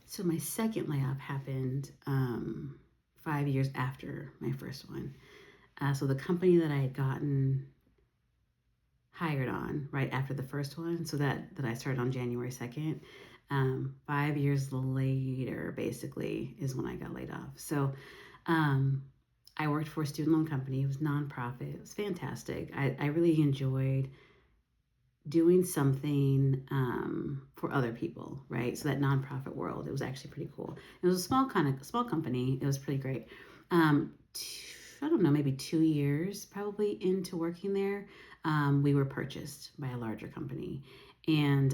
So my second layoff happened 5 years after my first one. So the company that I had gotten hired on right after the first one, so that I started on January 2nd. 5 years later, basically, is when I got laid off. So um, I worked for a student loan company. It was nonprofit. It was fantastic. I really enjoyed doing something for other people, right? So that nonprofit world, it was actually pretty cool. It was a small company. It was pretty great. I don't know, maybe 2 years probably into working there, we were purchased by a larger company, and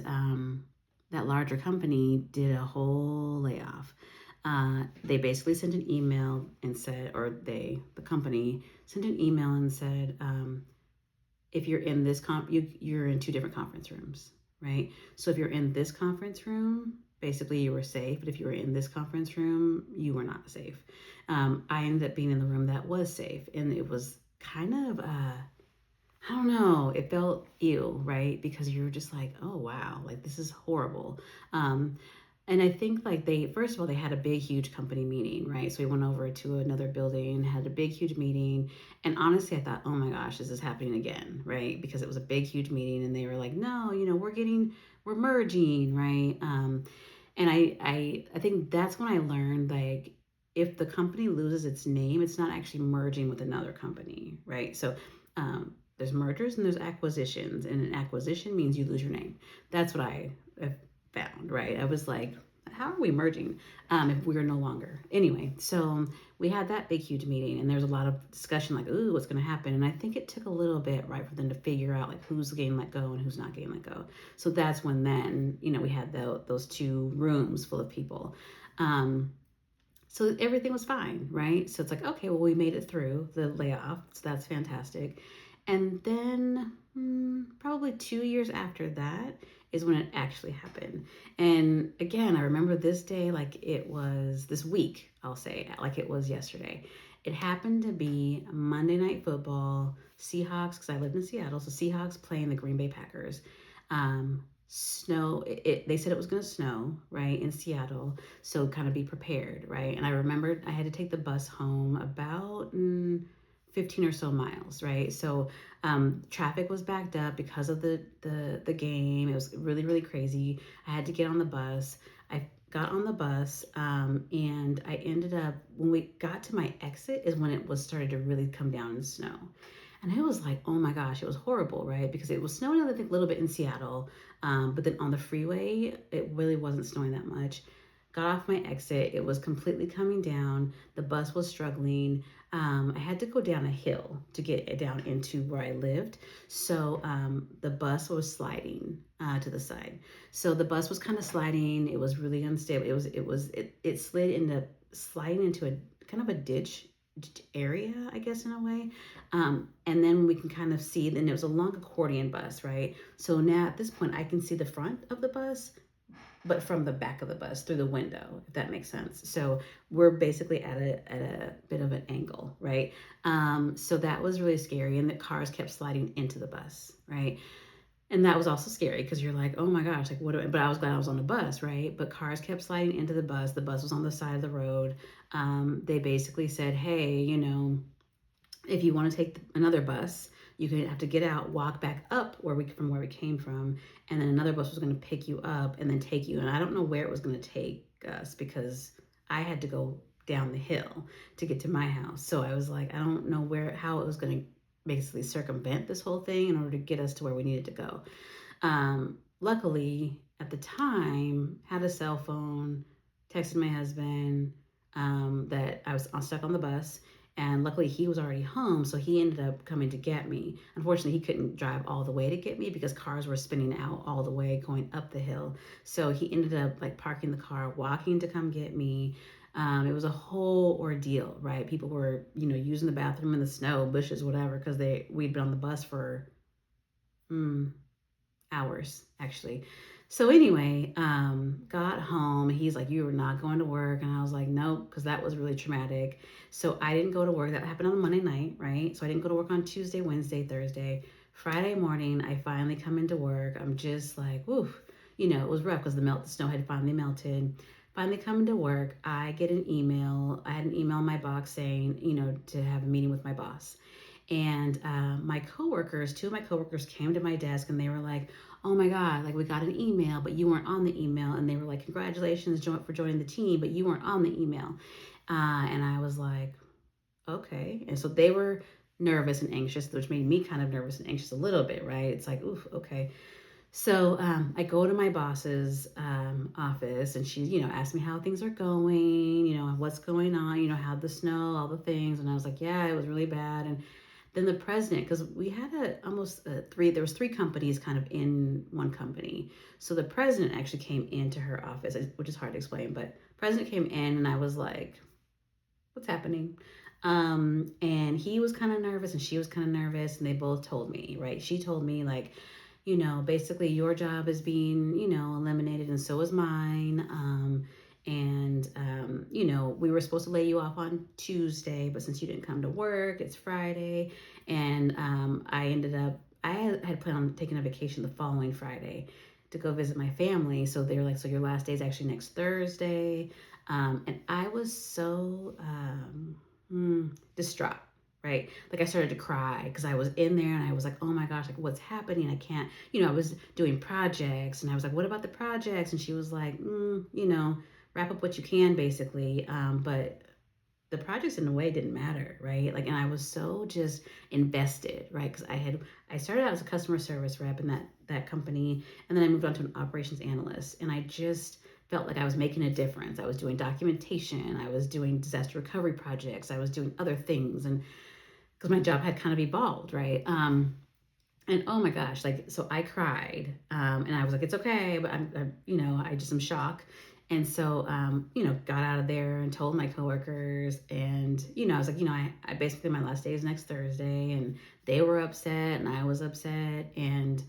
that larger company did a whole layoff. They basically sent an email and said, the company sent an email and said, if you're in this you're in two different conference rooms, right? So if you're in this conference room, basically you were safe, but if you were in this conference room, you were not safe. I ended up being in the room that was safe, and it was kind of I don't know, it felt ew, right? Because you were just like, oh wow, like this is horrible. um, and I think like they, first of all, they had a big, huge company meeting, right? So we went over to another building, had a big, huge meeting. And honestly, I thought, oh my gosh, this is happening again, right? Because it was a big, huge meeting, and they were like, no, we're merging, right? And I think that's when I learned, like, if the company loses its name, it's not actually merging with another company, right? So there's mergers and there's acquisitions, and an acquisition means you lose your name. That's what I have found, right? I was like, how are we merging if we're no longer? Anyway, so we had that big, huge meeting, and there's a lot of discussion, like, ooh, what's going to happen? And I think it took a little bit, right, for them to figure out like who's getting let go and who's not getting let go. So that's when then, we had those two rooms full of people. Um, so everything was fine, right? So it's like, okay, well, we made it through the layoff. So that's fantastic. And then probably 2 years after that is when it actually happened. And again, I remember this day like it was this week, I'll say, like it was yesterday. It happened to be Monday Night Football, Seahawks, because I lived in Seattle. So Seahawks playing the Green Bay Packers. Snow, they said it was going to snow, right, in Seattle. So kind of be prepared, right? And I remembered I had to take the bus home about 15 or so miles, right? So traffic was backed up because of the game. It was really, really crazy. I had to get on the bus. I got on the bus, and I ended up, when we got to my exit is when it was started to really come down and snow. And it was like, oh my gosh, it was horrible, right? Because it was snowing, I think, a little bit in Seattle, but then on the freeway, it really wasn't snowing that much. Got off my exit, it was completely coming down. The bus was struggling. I had to go down a hill to get down into where I lived. So the bus was sliding to the side. So the bus was kind of sliding. It was really unstable. It slid into sliding into a kind of a ditch area, I guess, in a way. And then we can kind of see, and it was a long accordion bus, right? So now at this point, I can see the front of the bus, but from the back of the bus through the window, if that makes sense. So we're basically at a bit of an angle, right? So that was really scary, and the cars kept sliding into the bus, right? And that was also scary because you're like, oh my gosh, like what do I, but I was glad I was on the bus, right? But cars kept sliding into the bus. The bus was on the side of the road. They basically said, hey, if you want to take another bus, you could have to get out, walk back up from where we came from, and then another bus was going to pick you up and then take you. And I don't know where it was going to take us because I had to go down the hill to get to my house. So I was like, I don't know how it was going to basically circumvent this whole thing in order to get us to where we needed to go. Luckily, at the time, had a cell phone, texted my husband that I was stuck on the bus, and luckily he was already home, so he ended up coming to get me. Unfortunately, he couldn't drive all the way to get me because cars were spinning out all the way going up the hill. So he ended up like parking the car, walking to come get me. It was a whole ordeal, right? People were, using the bathroom in the snow, bushes, whatever, because we'd been on the bus for mm, hours actually. So anyway, got home. He's like, "You were not going to work," and I was like, "Nope," because that was really traumatic. So I didn't go to work. That happened on Monday night, right? So I didn't go to work on Tuesday, Wednesday, Thursday. Friday morning, I finally come into work. I'm just like, woof. it was rough because the snow had finally melted. Finally coming to work, I get an email. I had an email in my box saying, to have a meeting with my boss. And my coworkers, two of my coworkers came to my desk and they were like, "Oh my God, like we got an email, but you weren't on the email." And they were like, "Congratulations for joining the team, but you weren't on the email." And I was like, "Okay." And so they were nervous and anxious, which made me kind of nervous and anxious a little bit, right? It's like, oof, okay. So I go to my boss's office and she, asked me how things are going, what's going on, how the snow, all the things. And I was like, yeah, it was really bad. And then the president, because we had there was three companies kind of in one company. So the president actually came into her office, which is hard to explain, but president came in and I was like, what's happening? And he was kind of nervous and she was kind of nervous and they both told me, right? She told me like, basically your job is being, eliminated and so is mine. We were supposed to lay you off on Tuesday, but since you didn't come to work, it's Friday. And I had planned on taking a vacation the following Friday to go visit my family. So they were like, so your last day is actually next Thursday. And I was so distraught, right? Like I started to cry because I was in there and I was like, oh my gosh, like what's happening? I can't, I was doing projects and I was like, what about the projects? And she was like, wrap up what you can basically. But the projects in a way didn't matter, right? Like, and I was so just invested, right? Because I started out as a customer service rep in that company, and then I moved on to an operations analyst, and I just felt like I was making a difference. I was doing documentation, I was doing disaster recovery projects, I was doing other things, and because my job had kind of evolved, right? And oh my gosh, like so I cried, and I was like, it's okay, but I just am shocked. And so, got out of there and told my coworkers, and I was like, I basically my last day is next Thursday, and they were upset, and I was upset, and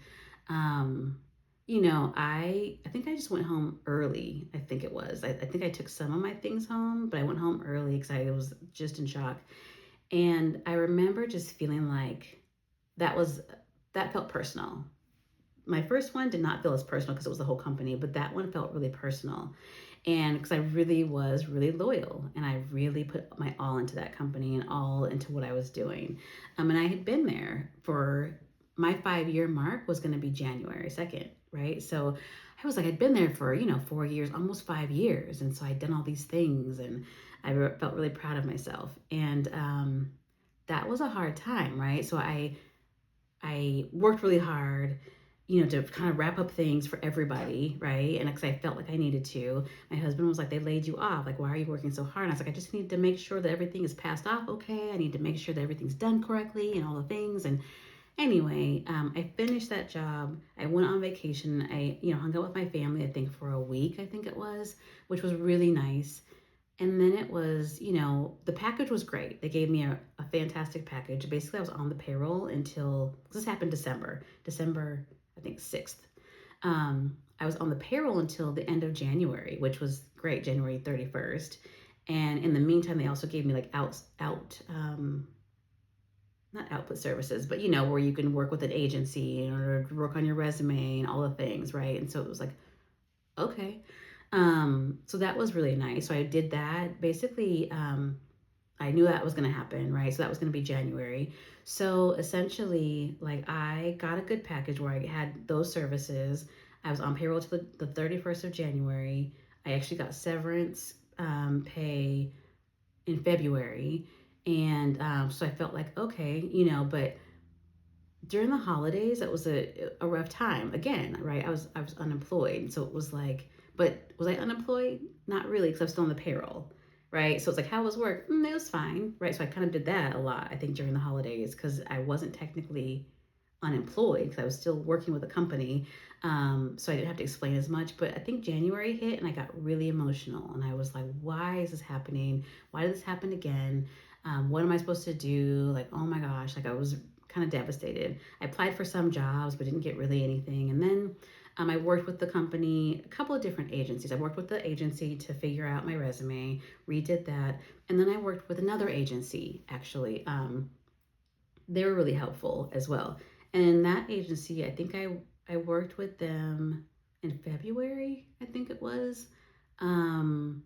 um, I think I just went home early. I think it was. I think I took some of my things home, but I went home early because I was just in shock. And I remember just feeling like that was that felt personal. My first one did not feel as personal because it was the whole company, but that one felt really personal. And because I really was really loyal and I really put my all into that company and all into what I was doing. And I had been there for my 5 year mark was going to be January 2nd, right? So I was like, I'd been there for, 4 years, almost 5 years. And so I'd done all these things and felt really proud of myself. And that was a hard time, right? So I worked really hard, to kind of wrap up things for everybody, right? And because I felt like I needed to. My husband was like, they laid you off. Like, why are you working so hard? And I was like, I just need to make sure that everything is passed off okay. I need to make sure that everything's done correctly and all the things. And anyway, I finished that job. I went on vacation. I, hung out with my family, I think for a week, I think it was, which was really nice. And then it was, the package was great. They gave me a fantastic package. Basically, I was on the payroll until this happened December, I think 6th. I was on the payroll until the end of January, which was great, January 31st. And in the meantime, they also gave me like not output services, but where you can work with an agency in order to work on your resume and all the things, right? And so it was like, okay. So that was really nice. So I did that. Basically, I knew that was going to happen, right? So that was going to be January. So essentially, like I got a good package where I had those services. I was on payroll to the 31st of January. I actually got severance pay in February. And so I felt like, okay, but during the holidays, it was a rough time again, right? I was unemployed, so it was like, but was I unemployed? Not really, because I was still on the payroll, right? So it's like, how was work? It was fine, right? So I kind of did that a lot, I think, during the holidays because I wasn't technically unemployed because I was still working with a company, so I didn't have to explain as much. But I think January hit and I got really emotional, and I was like, why is this happening? Why did this happen again? What am I supposed to do? Like, oh my gosh, like I was kind of devastated. I applied for some jobs but didn't get really anything. And then I worked with the company, a couple of different agencies. I worked with the agency to figure out my resume, redid that. And then I worked with another agency, actually. They were really helpful as well. And in that agency, I think I worked with them in February, I think it was. Um,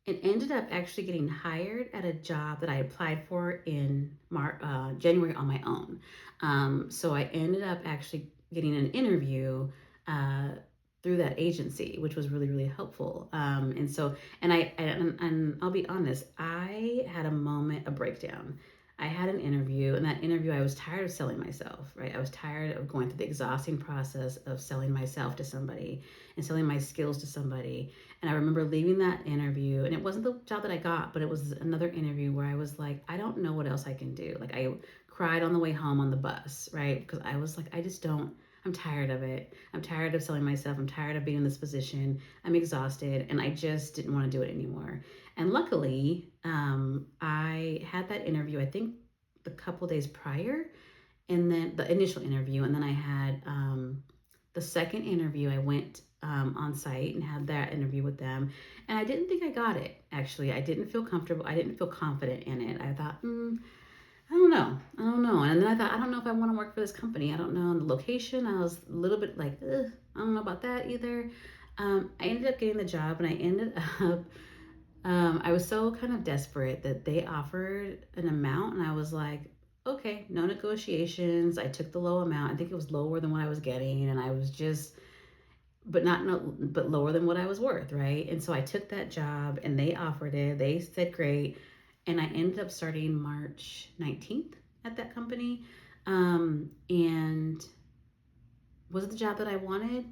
and ended up actually getting hired at a job that I applied for in January on my own. So I ended up actually getting an interview uh, through that agency, which was really, really helpful. And I'll be honest, I had a moment, a breakdown. I had an interview, and that interview, I was tired of selling myself, right? I was tired of going through the exhausting process of selling myself to somebody and selling my skills to somebody. And I remember leaving that interview, and it wasn't the job that I got, but it was another interview where I was like, I don't know what else I can do. Like, I cried on the way home on the bus, right? Because I was like, I just don't, I'm tired of it. I'm tired of selling myself. I'm tired of being in this position. I'm exhausted, and I just didn't want to do it anymore. And luckily, I had that interview, I think, a couple days prior, and then the initial interview, and then I had the second interview. I went on site and had that interview with them, and I didn't think I got it. Actually, I didn't feel comfortable. I didn't feel confident in it. I thought, I don't know, I don't know. And then I thought, I don't know if I want to work for this company. I don't know. And the location, I was a little bit like, I don't know about that either. I ended up getting the job, and I ended up I was so kind of desperate that they offered an amount, and I was like, okay, no negotiations. I took the low amount. I think it was lower than what I was getting, and I was just, but not no, but lower than what I was worth, right? And so I took that job, and they offered it. They said great, and I ended up starting March 19th at that company. And was it the job that I wanted?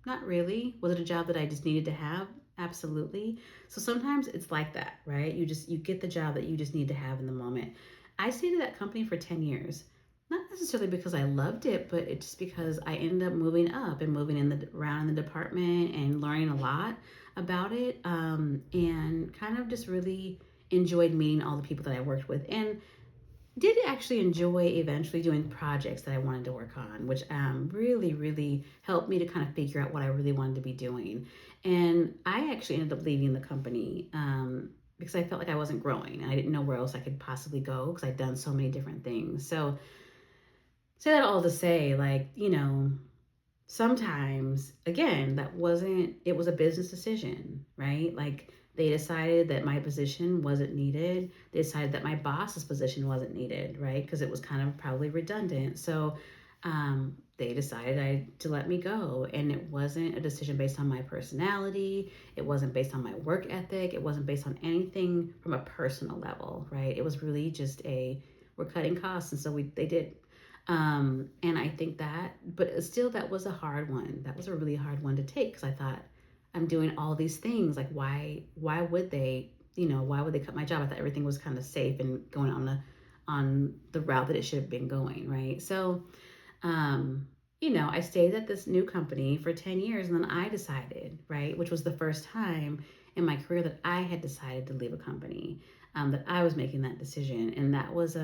Not really. Was it a job that I just needed to have? Absolutely. So sometimes it's like that, right? You get the job that you just need to have in the moment. I stayed at that company for 10 years. Not necessarily because I loved it, but it's just because I ended up moving up and moving in the around in the department and learning a lot about it, and kind of just really enjoyed meeting all the people that I worked with, and did actually enjoy eventually doing projects that I wanted to work on, which really, really helped me to kind of figure out what I really wanted to be doing. And I actually ended up leaving the company because I felt like I wasn't growing, and I didn't know where else I could possibly go because I'd done so many different things. So, say that all to say, like, sometimes again it was a business decision, right? Like, they decided that my position wasn't needed. They decided that my boss's position wasn't needed, right? Because it was kind of probably redundant. So they decided to let me go, and it wasn't a decision based on my personality. It wasn't based on my work ethic. It wasn't based on anything from a personal level, right? It was really just we're cutting costs, and so they did. And I think that, but still, that was a hard one. That was a really hard one to take because I thought, I'm doing all these things. Like, why would they, why would they cut my job? I thought everything was kind of safe and going on the route that it should have been going, right? So, um, I stayed at this new company for 10 years, and then I decided, right, which was the first time in my career that I had decided to leave a company, that I was making that decision. And it was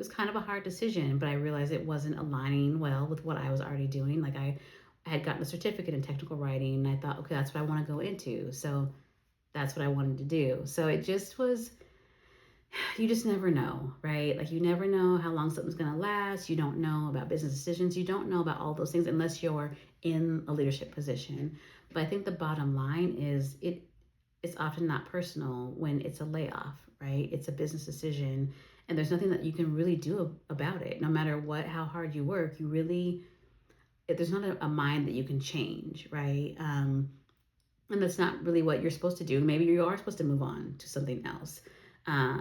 kind of a hard decision, but I realized it wasn't aligning well with what I was already doing. Like, I had gotten a certificate in technical writing, and I thought, okay, that's what I want to go into. So that's what I wanted to do. So it just was, you just never know, right? Like, you never know how long something's going to last. You don't know about business decisions. You don't know about all those things unless you're in a leadership position. But I think the bottom line is it's often not personal when it's a layoff, right? It's a business decision, and there's nothing that you can really do about it. No matter how hard you work, there's not a mind that you can change, right? And that's not really what you're supposed to do. Maybe you are supposed to move on to something else.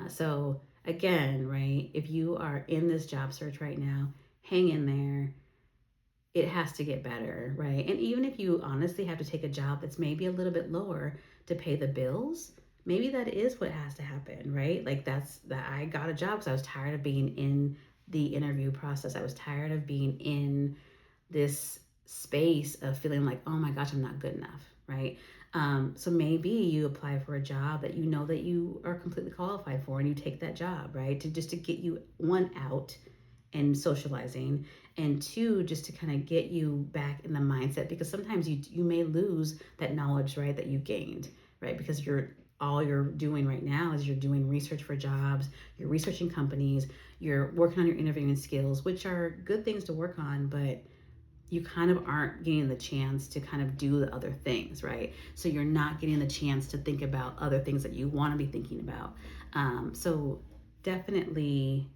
So again, right, if you are in this job search right now, hang in there. It has to get better, right? And even if you honestly have to take a job that's maybe a little bit lower to pay the bills, maybe that is what has to happen, right? Like, that's that I got a job because I was tired of being in the interview process. I was tired of being in this space of feeling like, oh my gosh, I'm not good enough, right? So maybe you apply for a job that you know that you are completely qualified for, and you take that job, right? To get you, one, out and socializing, and two, just to kind of get you back in the mindset, because sometimes you may lose that knowledge, right, that you gained, right? Because all you're doing right now is you're doing research for jobs, you're researching companies, you're working on your interviewing skills, which are good things to work on, but you kind of aren't getting the chance to kind of do the other things, right? So you're not getting the chance to think about other things that you want to be thinking about. So definitely,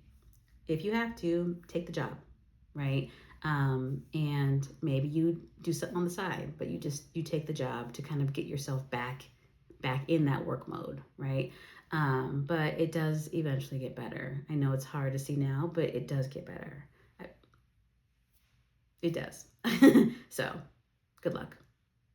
if you have to, take the job, right? And maybe you do something on the side, but you take the job to kind of get yourself back in that work mode, right? But it does eventually get better. I know it's hard to see now, but it does get better. It does. So, good luck.